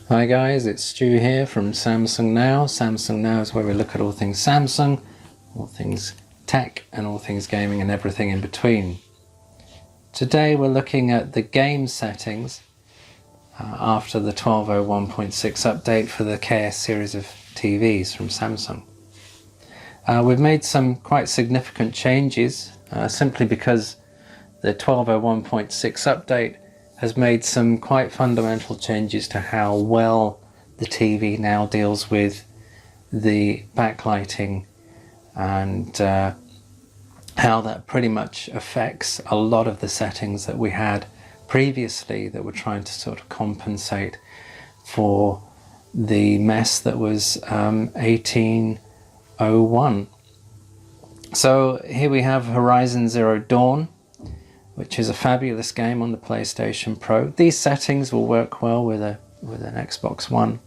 Hi guys, it's Stu here from Samsung Now. Samsung Now is where we look at all things Samsung, all things tech and all things gaming and everything in between. Today we're looking at the game settings after the 12.01.6 update for the KS series of TVs from Samsung. We've made some quite significant changes simply because the 12.01.6 update has made some quite fundamental changes to how well the TV now deals with the backlighting and how that pretty much affects a lot of the settings that we had previously that were trying to sort of compensate for the mess that was 18.01. So here we have Horizon Zero Dawn, which is a fabulous game on the PlayStation Pro. These settings will work well with an Xbox One,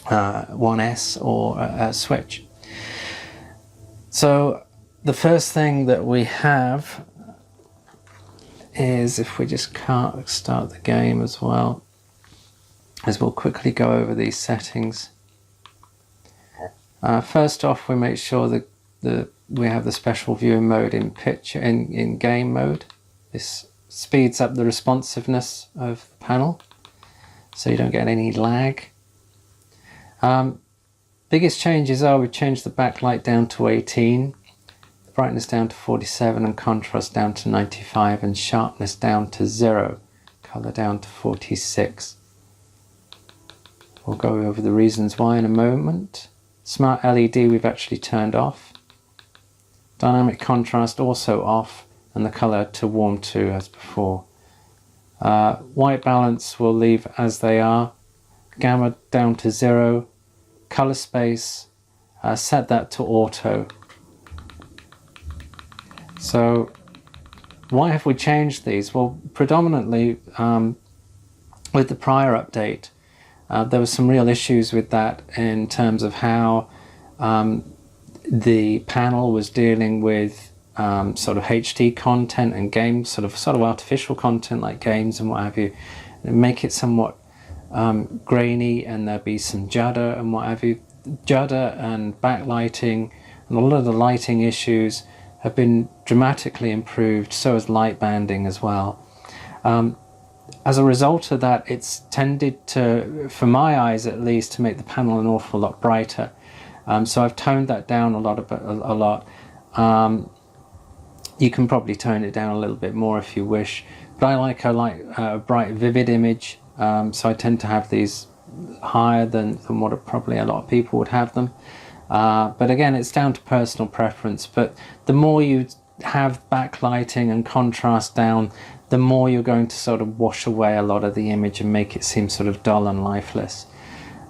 One S or a Switch. So the first thing that we have is, if we just can't start the game as well, is we'll quickly go over these settings. First off, we make sure that we have the special viewing mode in game mode. This speeds up the responsiveness of the panel so you don't get any lag. Biggest changes are we've changed the backlight down to 18, the brightness down to 47 and contrast down to 95 and sharpness down to 0, color down to 46. We'll go over the reasons why in a moment. Smart LED we've actually turned off. Dynamic contrast also off, and the color to warm to as before. White balance we'll leave as they are. Gamma down to 0. Color space, set that to auto. So why have we changed these? Well, predominantly with the prior update there were some real issues with that in terms of how the panel was dealing with sort of HD content and games, sort of artificial content like games and what have you, and make it somewhat grainy, and there'd be some judder and what have you. Judder and backlighting and a lot of the lighting issues have been dramatically improved, so has light banding as well. As a result of that, it's tended to, for my eyes at least, to make the panel an awful lot brighter. So I've toned that down a lot. You can probably tone it down a little bit more if you wish, but I like a bright, vivid image. So I tend to have these higher than what probably a lot of people would have them. But again, it's down to personal preference. But the more you have backlighting and contrast down, the more you're going to sort of wash away a lot of the image and make it seem sort of dull and lifeless.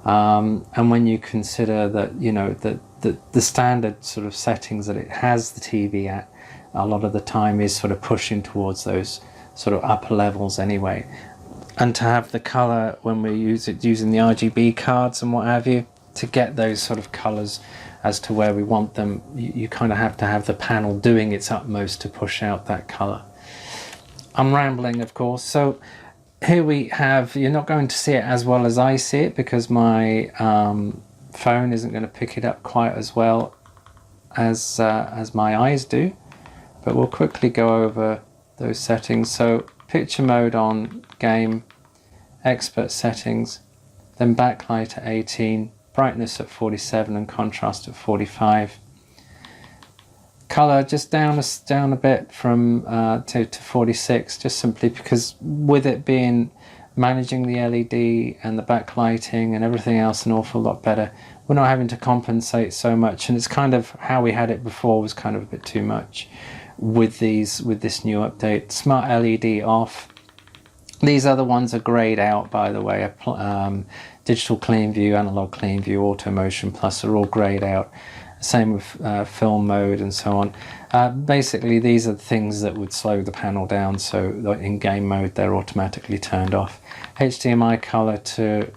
And when you consider that, you know, the standard sort of settings that it has the TV at, a lot of the time is sort of pushing towards those sort of upper levels anyway. And to have the color when we using the RGB cards and what have you, to get those sort of colors as to where we want them, you kind of have to have the panel doing its utmost to push out that color. I'm rambling, of course. So here we have, you're not going to see it as well as I see it because my phone isn't going to pick it up quite as well as my eyes do. But we'll quickly go over those settings. So picture mode on, game, expert settings, then backlight at 18, brightness at 47 and contrast at 45. Color just down a bit from to 46, just simply because with it being managing the LED and the backlighting and everything else an awful lot better, we're not having to compensate so much, and it's kind of how we had it before was kind of a bit too much with this new update. Smart LED off. These other ones are grayed out, by the way. Digital clean view, analog clean view, auto motion plus are all grayed out. Same with film mode and so on. Basically these are the things that would slow the panel down, so in game mode they're automatically turned off. HDMI color to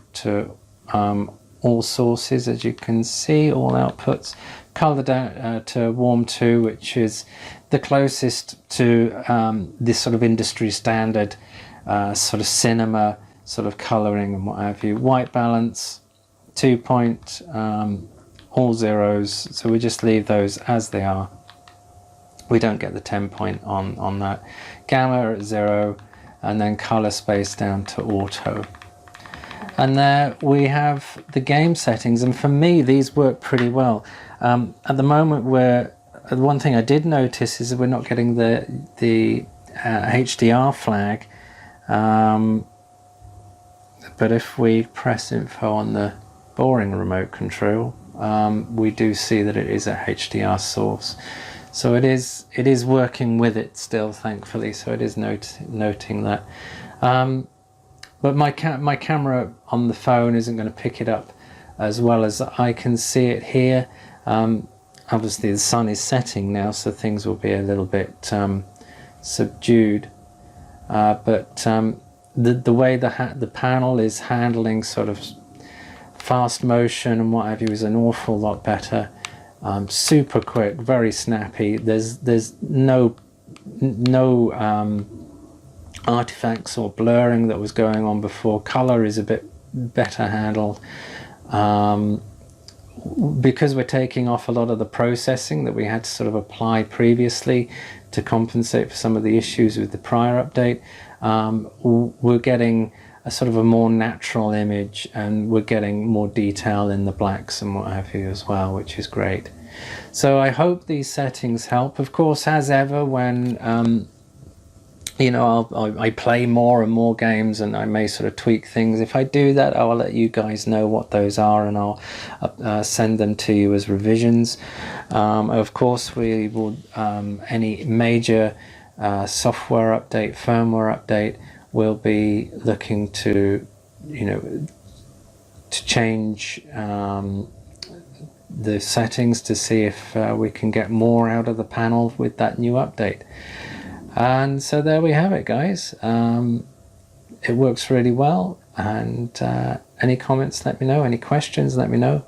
all sources, as you can see, all outputs. Color down to warm to, which is the closest to this sort of industry standard sort of cinema sort of colouring and what have you. White balance, 2 point, all zeros, so we just leave those as they are. We don't get the 10 point on that. Gamma at 0, and then colour space down to auto. And there we have the game settings, and for me these work pretty well. At the moment one thing I did notice is that we're not getting the HDR flag, but if we press info on the boring remote control, we do see that it is a HDR source. So it is working with it still, thankfully, so it is noting that. But my camera on the phone isn't going to pick it up as well as I can see it here. Obviously the sun is setting now, so things will be a little bit subdued. But the way the panel is handling sort of fast motion and what have you is an awful lot better. Super quick, very snappy. There's no artifacts or blurring that was going on before. Color is a bit better handled. Because we're taking off a lot of the processing that we had to sort of apply previously to compensate for some of the issues with the prior update, we're getting a sort of a more natural image, and we're getting more detail in the blacks and what have you as well, which is great. So I hope these settings help. Of course, as ever, when you know, I play more and more games, and I may sort of tweak things. If I do that, I'll let you guys know what those are, and I'll send them to you as revisions. Of course, we will any major software update, firmware update, we'll be looking to, you know, to change the settings to see if we can get more out of the panel with that new update. And so there we have it, guys. It works really well, and any comments, let me know. Any questions, let me know.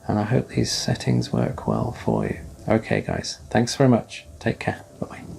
And I hope these settings work well for you. Okay, guys, thanks very much. Take care. Bye-bye.